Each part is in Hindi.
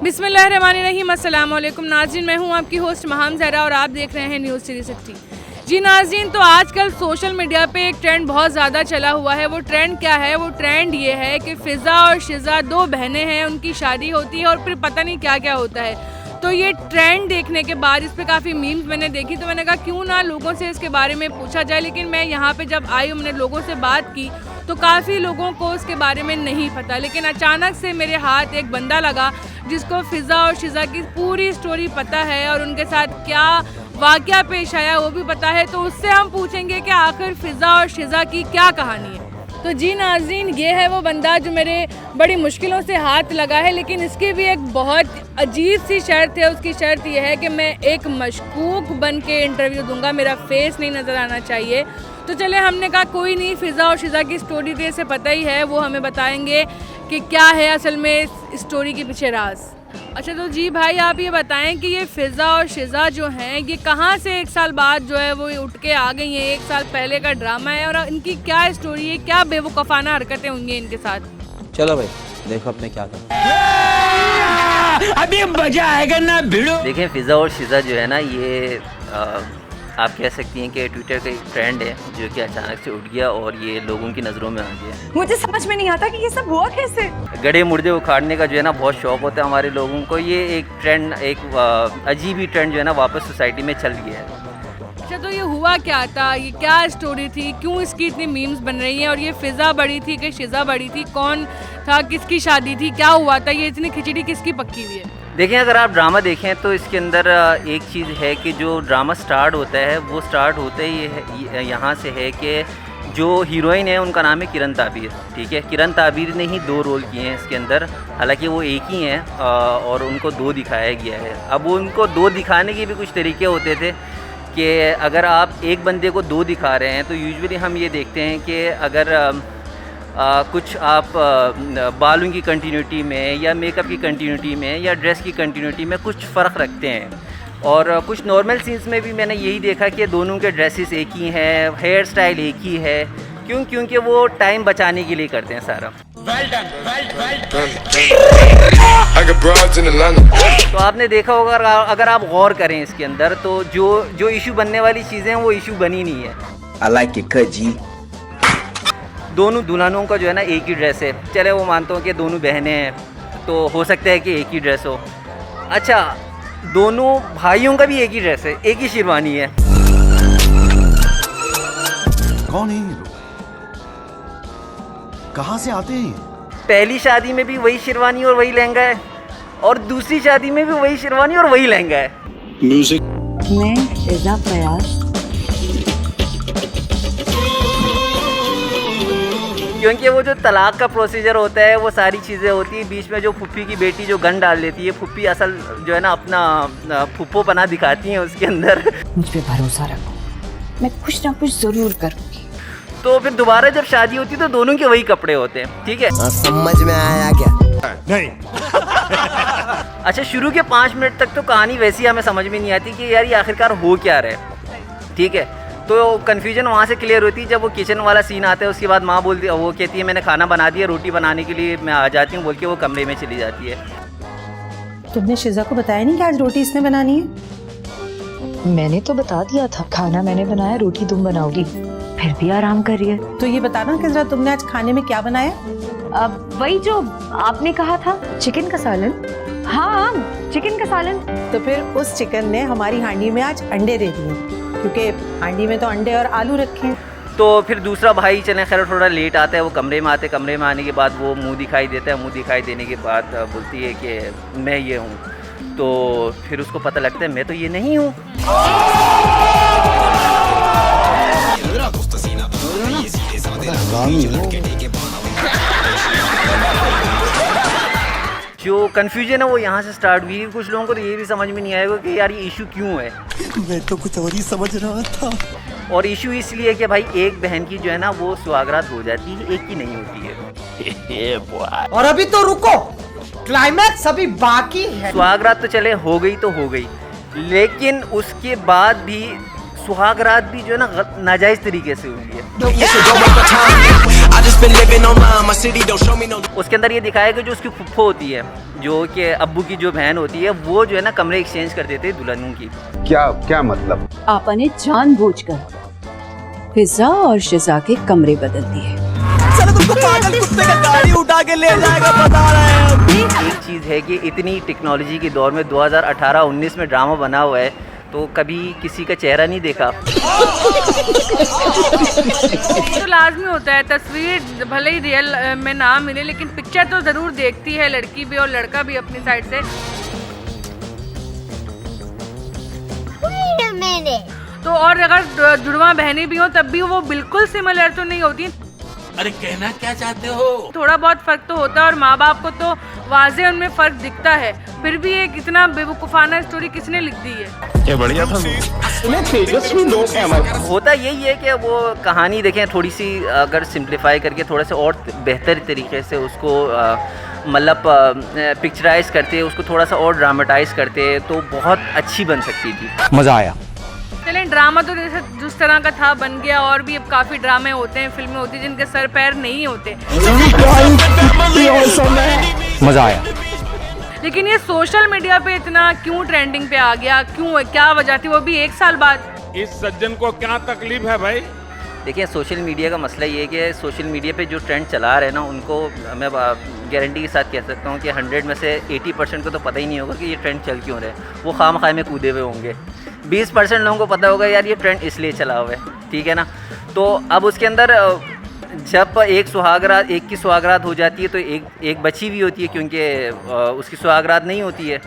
बिस्मिल्लाहिर्रहमानिर्रहीम, अस्सलाम वालेकुम नाज़रीन, मैं हूं आपकी होस्ट महाम ज़हरा और आप देख रहे हैं न्यूज़ 360। जी नाज़रीन, तो आजकल सोशल मीडिया पे एक ट्रेंड बहुत ज़्यादा चला हुआ है। वो ट्रेंड क्या है? वो ट्रेंड ये है कि फ़िज़ा और शिज़ा दो बहनें हैं, उनकी शादी होती है और फिर पता नहीं क्या क्या होता है। तो ये ट्रेंड देखने के बाद इस पे काफ़ी मीम्स मैंने देखी, तो मैंने कहा क्यों ना लोगों से इसके बारे में पूछा जाए। लेकिन मैं यहाँ पे जब आई, मैंने लोगों से बात की तो काफ़ी लोगों को उसके बारे में नहीं पता। लेकिन अचानक से मेरे हाथ एक बंदा लगा जिसको फ़िज़ा और शिज़ा की पूरी स्टोरी पता है और उनके साथ क्या वाक़या पेश आया वो भी पता है। तो उससे हम पूछेंगे कि आखिर फ़िज़ा और शिज़ा की क्या कहानी है। तो जी नाज़रीन, ये है वो बंदा जो मेरे बड़ी मुश्किलों से हाथ लगा है, लेकिन इसकी भी एक बहुत अजीब सी शर्त है। उसकी शर्त ये है कि मैं एक मशकूक बन के इंटरव्यू दूंगा, मेरा फेस नहीं नज़र आना चाहिए। तो चले, हमने कहा कोई नहीं, फ़िज़ा और शिज़ा की स्टोरी तो इसे पता ही है, वो हमें बताएंगे कि क्या है असल में इस स्टोरी के पीछे राज। अच्छा, तो जी भाई आप ये बताएं कि ये फ़िज़ा और शिज़ा जो हैं ये कहाँ से एक साल बाद जो है वो उठ के आ गई हैं? एक साल पहले का ड्रामा है और इनकी क्या स्टोरी है, क्या बेवकूफ़ाना हरकतें होंगी इनके साथ। चलो भाई देखो अपने क्या कर अभी मजा आएगा ना भिड़ो। देखें, फ़िज़ा और शिज़ा जो है ना, ये आप कह सकती हैं कि ट्विटर का एक ट्रेंड है जो कि अचानक से उठ गया और ये लोगों की नज़रों में आ गया। मुझे समझ में नहीं आता कि ये सब हुआ कैसे। गड्ढे मुर्दे उखाड़ने का जो है ना बहुत शौक़ होता है हमारे लोगों को। ये एक ट्रेंड, एक अजीब ही ट्रेंड जो है ना वापस सोसाइटी में चल गया है। अच्छा, तो ये हुआ क्या था? ये क्या स्टोरी थी? क्यों इसकी इतनी मीम्स बन रही हैं? और ये फ़िज़ा बड़ी थी कि शिज़ा बड़ी थी? कौन था? किसकी शादी थी? क्या हुआ था? ये इतनी खिचड़ी किसकी पक्की हुई है? देखें, अगर आप ड्रामा देखें तो इसके अंदर एक चीज़ है कि जो ड्रामा स्टार्ट होता है वो स्टार्ट होते ही यहाँ से है कि जो हीरोइन है उनका नाम है किरण ताबीर। ठीक है, किरण ताबीर ने ही 2 रोल किए हैं इसके अंदर, हालांकि वो एक ही हैं और उनको 2 दिखाया गया है। अब उनको 2 दिखाने के भी कुछ तरीके होते थे कि अगर आप एक बंदे को 2 दिखा रहे हैं तो यूजुअली हम ये देखते हैं कि अगर कुछ आप बालों की कंटिन्यूटी में या मेकअप की कंटिन्यूटी में या ड्रेस की कंटिन्यूटी में कुछ फ़र्क रखते हैं। और कुछ नॉर्मल सीन्स में भी मैंने यही देखा कि दोनों के ड्रेसेस एक ही हैं, हेयर स्टाइल एक ही है। क्योंकि वो टाइम बचाने के लिए करते हैं सारा। तो आपने देखा होगा, अगर आप गौर करें इसके अंदर तो जो इशू बनने वाली चीज़ें हैं वो इशू बनी नहीं है। I like it cut जी। दोनों दुल्हनों का जो है ना एक ही ड्रेस है। चले, वो मानता हूँ कि दोनों बहनें हैं तो हो सकता है कि एक ही ड्रेस हो। अच्छा, दोनों भाइयों का भी एक ही ड्रेस है, एक ही शेरवानी है। कौन है ये लोग? कहाँ से आते हैं? पहली शादी में भी वही शेरवानी और वही लहंगा है और दूसरी शादी में भी वही शेरवानी और वही लहंगा है। म्यूजिक मैं फ़िज़ा फयाज। क्योंकि वो जो तलाक का प्रोसीजर होता है वो सारी चीज़ें होती है, बीच में जो फुप्पी की बेटी जो गन डाल देती है, फुप्पी असल जो है ना अपना फुप्पोपना दिखाती हैं उसके अंदर। मुझ पे भरोसा रखो, मैं कुछ ना कुछ ज़रूर करूँगी। तो फिर दोबारा जब शादी होती है तो दोनों के वही कपड़े होते हैं। ठीक है, समझ में आया क्या? नहीं। अच्छा, शुरू के 5 मिनट तक तो कहानी वैसी हमें समझ में नहीं आती कि यार ये आखिरकार हो क्या रहा है। ठीक है, तो कन्फ्यूजन वहाँ से क्लियर होती है जब वो किचन वाला सीन आता है। उसके बाद माँ बोलती है, वो कहती है मैंने खाना बना दिया, रोटी बनाने के लिए मैं आ जाती हूँ बोल के वो कमरे में चली जाती है। तुमने शिज़ा को बताया नहीं कि आज रोटी इसने बनानी है? मैंने तो बता दिया था, खाना मैंने बनाया, रोटी तुम बनाओगी। फिर भी आराम कर रही है। तो ये बताना कि जरा तुमने आज खाने में क्या बनाया? अब वही जो आपने कहा था, चिकन का सालन। हाँ, चिकन का सालन। तो फिर उस चिकन ने हमारी हांडी में आज अंडे दे दिए, क्योंकि हांडी में तो अंडे और आलू रखे हैं। तो फिर दूसरा भाई चले खैर थोड़ा लेट आता है, वो कमरे में आते, कमरे में आने के बाद वो मुंह दिखाई देता है। मुंह दिखाई देने के बाद बोलती है कि मैं ये हूँ। तो फिर उसको पता लगता है मैं तो ये नहीं हूँ। जो कन्फ्यूजन है वो यहाँ से स्टार्ट हुई। कुछ लोगों को तो ये भी समझ में नहीं आएगा कि यार ये इशू क्यों है। मैं तो कुछ और ही समझ रहा था। और इशू इसलिए कि भाई एक बहन की जो है ना वो सुहागरात हो जाती है, एक की नहीं होती है। और अभी तो रुको, क्लाइमैक्स अभी बाकी है। सुहागरात तो चले हो गई तो हो गई, लेकिन उसके बाद भी सुहागरात भी जो है ना नाजायज तरीके से हुई है। just been living online. My city don't show me no. उसके अंदर ये दिखाया कि जो उसकी फुफ्फो होती है, जो कि अब्बू की जो बहन होती है, वो जो है ना कमरे एक्सचेंज कर देते हैं दुल्हनों की। क्या मतलब? आपा ने जानबूझकर फिजा और शिजा के कमरे बदल दिए। तुमको पागल कुत्ते का गाड़ी उठा के ले जाएगा, बता रहे हैं। एक चीज़ है कि इतनी टेक्नोलॉजी के दौर में 2018-19 में ड्रामा बना हुआ है, तो कभी किसी का चेहरा नहीं देखा। तो लाजमी होता है, तस्वीर भले ही रियल में ना मिले लेकिन पिक्चर तो ज़रूर देखती है लड़की भी और लड़का भी अपनी साइड से। तो और अगर जुड़वा बहनें भी हो तब भी वो बिल्कुल सिमिलर तो नहीं होती। अरे कहना क्या चाहते हो? थोड़ा बहुत फ़र्क तो होता है और माँ बाप को तो वाज़े उनमें फ़र्क दिखता है। फिर भी एक इतना बेवकूफ़ाना स्टोरी किसने लिख दी है? क्या बढ़िया था। तेजस्वी लोग हैं हमारे। होता यही है कि वो कहानी देखें थोड़ी सी अगर सिंप्लीफाई करके थोड़ा सा और बेहतर तरीके से उसको मतलब पिक्चराइज करते, उसको थोड़ा सा और ड्रामेटाइज करते तो बहुत अच्छी बन सकती थी। मज़ा आया। चलें, ड्रामा तो जैसे जिस तरह का था बन गया, और भी अब काफ़ी ड्रामे होते हैं, फिल्में होती हैं जिनके सर पैर नहीं होते। मज़ा आया। लेकिन ये सोशल मीडिया पे इतना क्यों ट्रेंडिंग पे आ गया, क्यों, क्या वजह थी, वो भी 1 साल बाद? इस सज्जन को क्या तकलीफ है भाई? देखिए, सोशल मीडिया का मसला ये है कि सोशल मीडिया पे जो ट्रेंड चला रहे हैं ना, उनको मैं गारंटी के साथ कह सकता हूँ कि 100 में से 80% को तो पता ही नहीं होगा कि ये ट्रेंड चल क्यों रहा है। वो खाम में कूदे हुए होंगे। 20% लोगों को पता होगा यार ये ट्रेंड इसलिए चला हुआ है, ठीक है ना। तो अब उसके अंदर जब एक की सुहागरात हो जाती है तो एक बची भी होती है, क्योंकि उसकी सुहागरात नहीं होती है,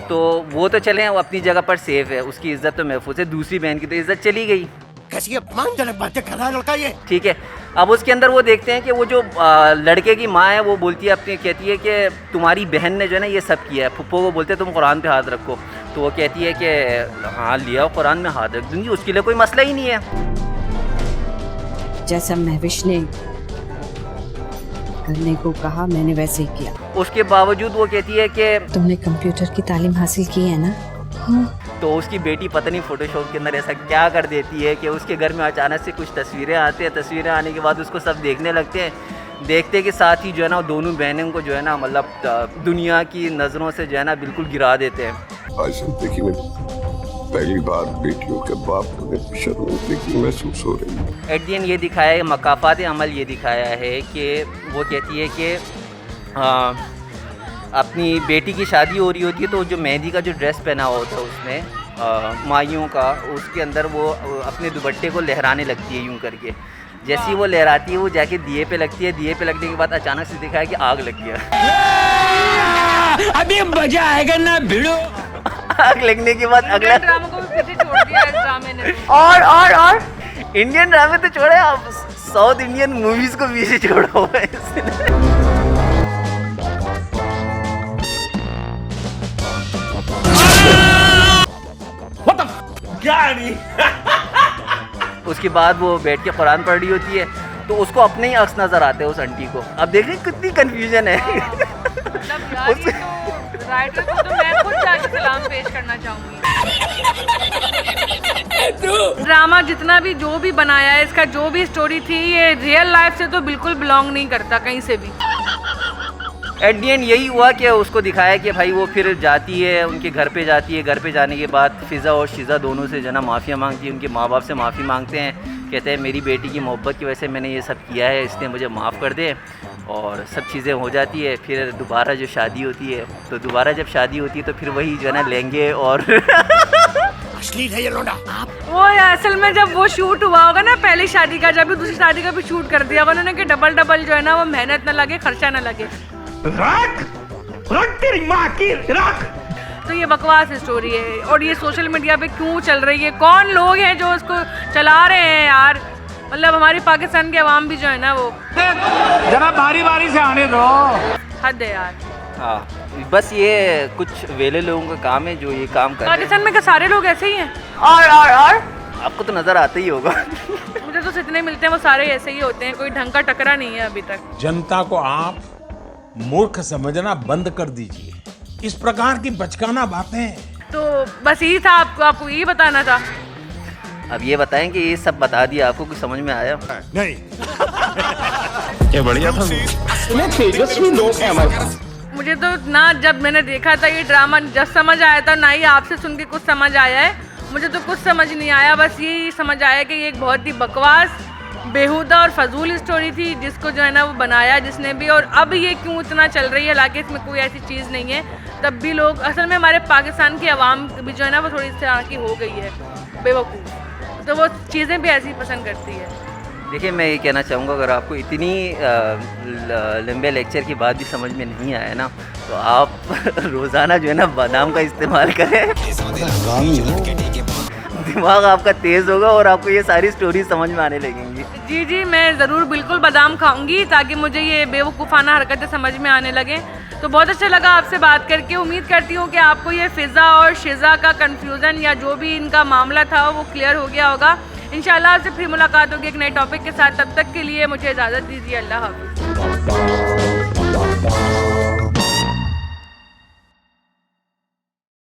तो वो तो चलें, वो अपनी जगह पर सेफ़ है, उसकी इज़्ज़त तो महफूज है। दूसरी बहन की तो इज़्ज़त चली गई। कैसी अपमानजनक बातें कर रहा है लड़का ये। ठीक है, अब उसके अंदर वो देखते हैं कि वो जो लड़के की माँ है वो बोलती है अपनी, कहती है कि तुम्हारी बहन ने जो है ना ये सब किया है। फुप्पो को बोलते हैं तुम कुरान पे हाथ रखो, तो वो कहती है कि हाँ लिया, कुरान में हाथ रख दूंगी, उसके लिए कोई मसला ही नहीं है। जैसा महविश ने करने को कहा मैंने वैसे ही किया। उसके बावजूद वो कहती है कि तुमने कंप्यूटर की तालीम हासिल की है ना? हाँ। तो उसकी बेटी पता नहीं फोटोशॉप के अंदर ऐसा क्या कर देती है कि उसके घर में अचानक से कुछ तस्वीरें आती हैं। तस्वीरें आने के बाद उसको सब देखने लगते हैं। देखते के साथ ही जो है ना दोनों बहनों को जो है ना मतलब दुनिया की नज़रों से जो है ना बिल्कुल गिरा देते हैं। आज जिंदगी में पहली बार बेटियों के बाप को शर्मिंदगी महसूस हो रही है। एट दी एंड ये दिखाया है, मकाफात अमल ये दिखाया है कि वो कहती है कि अपनी बेटी की शादी हो रही होती है, तो जो मेहंदी का जो ड्रेस पहना हुआ होता है उसने माइयों का, उसके अंदर वो अपने दुपट्टे को लहराने लगती है यूं करके। जैसे ही वो लहराती है वो जाके दिए पे लगती है। दिए पे लगने के बाद अचानक से दिखाया कि आग लग गया। अभी मजा आएगा ना भिड़ो। आग लगने के बाद अगला ड्रामा को भी पीछे छोड़ दिया इस ड्रामे ने। और इंडियन ड्रामे तो छोड़े, आप साउथ इंडियन मूवीज को पीछे छोड़ा हुआ है इसने। उसके बाद वो बैठ के कुरान पढ़ रही होती है, तो उसको अपने ही अक्स नजर आते हैं उस आंटी को। अब देखिए कितनी कंफ्यूजन है। मतलब यार ये तो राइटर को तो मैं खुद जाके सलाम पेश करना चाहूंगी। ड्रामा जितना भी जो भी बनाया है, इसका जो भी स्टोरी थी, ये रियल लाइफ से तो बिल्कुल बिलोंग नहीं करता कहीं से भी। एट दी एंड यही हुआ कि उसको दिखाया कि भाई वो फिर जाती है, उनके घर पे जाती है। घर पे जाने के बाद फ़िज़ा और शिज़ा दोनों से जना माफ़िया मांगती है, उनके माँ बाप से माफ़ी मांगते हैं। कहते हैं मेरी बेटी की मोहब्बत की वजह से मैंने ये सब किया है, इसलिए मुझे माफ़ कर दे। और सब चीज़ें हो जाती है। फिर दोबारा जो शादी होती है, तो दोबारा जब शादी होती है तो फिर वही जो है ना लहंगे और अश्लील है ये लौंडा। वो असल में जब वो शूट हुआ होगा ना पहली शादी का, जब भी दूसरी शादी का भी शूट कर दिया होगा उन्होंने कि डबल जो है ना वो मेहनत ना लगे, खर्चा ना लगे। रख तेरी माँ की रख। तो ये बकवास स्टोरी है और ये सोशल मीडिया पे क्यों चल रही है? कौन लोग हैं जो इसको चला रहे हैं यार? मतलब हमारी पाकिस्तान के अवाम भी जो है ना वो जरा बारी से आने दो। हद है यार। हाँ, बस ये कुछ वेले लोगों का काम है जो ये काम कर रहे हैं। पाकिस्तान में क्या सारे लोग ऐसे ही हैं? और आपको तो नज़र आता ही होगा। मुझे तो जितने मिलते हैं वो सारे ऐसे ही होते हैं, कोई ढंग का टकरा नहीं है अभी तक। जनता को आप मूर्ख समझना बंद कर दीजिए। इस प्रकार की बचकाना बातें। तो बस यही था, आपको यही बताना था। अब ये बताएं कि ये सब बता दिया, आपको कुछ समझ में आया? नहीं। क्या बढ़िया था। इतने तेजस्वी लोग हैं हमारे पास। मुझे तो ना जब मैंने देखा था ये ड्रामा, जब समझ आया था, ना ही आपसे सुन के कुछ समझ आया है। मुझे तो कुछ समझ नहीं आया, बस यही समझ आया कि ये एक बहुत ही बकवास, बेहुदा और फजूल स्टोरी थी, जिसको जो है ना वो बनाया जिसने भी। और अब ये क्यों इतना चल रही है, हालांकि इसमें कोई ऐसी चीज़ नहीं है, तब भी लोग, असल में हमारे पाकिस्तान की आवाम भी जो है ना वो थोड़ी इस तरह की हो गई है बेवकूफ़, तो वो चीज़ें भी ऐसी पसंद करती है। देखिए, मैं ये कहना चाहूँगा, अगर आपको इतनी लंबे लेक्चर की बात भी समझ में नहीं आया ना, तो आप रोज़ाना जो है ना बादाम का इस्तेमाल करें, दिमाग आपका तेज़ होगा और आपको ये सारी स्टोरी समझ में आने लगेंगी। जी जी, मैं ज़रूर बिल्कुल बादाम खाऊंगी ताकि मुझे ये बेवकूफ़ाना हरकतें समझ में आने लगें। तो बहुत अच्छा लगा आपसे बात करके। उम्मीद करती हूँ कि आपको ये फ़िज़ा और शिज़ा का कन्फ्यूज़न या जो भी इनका मामला था वो क्लियर हो गया होगा। इंशाल्लाह आपसे फिर मुलाकात होगी एक नए टॉपिक के साथ। तब तक के लिए मुझे इजाज़त दीजिए। अल्लाह हाफ़िज़।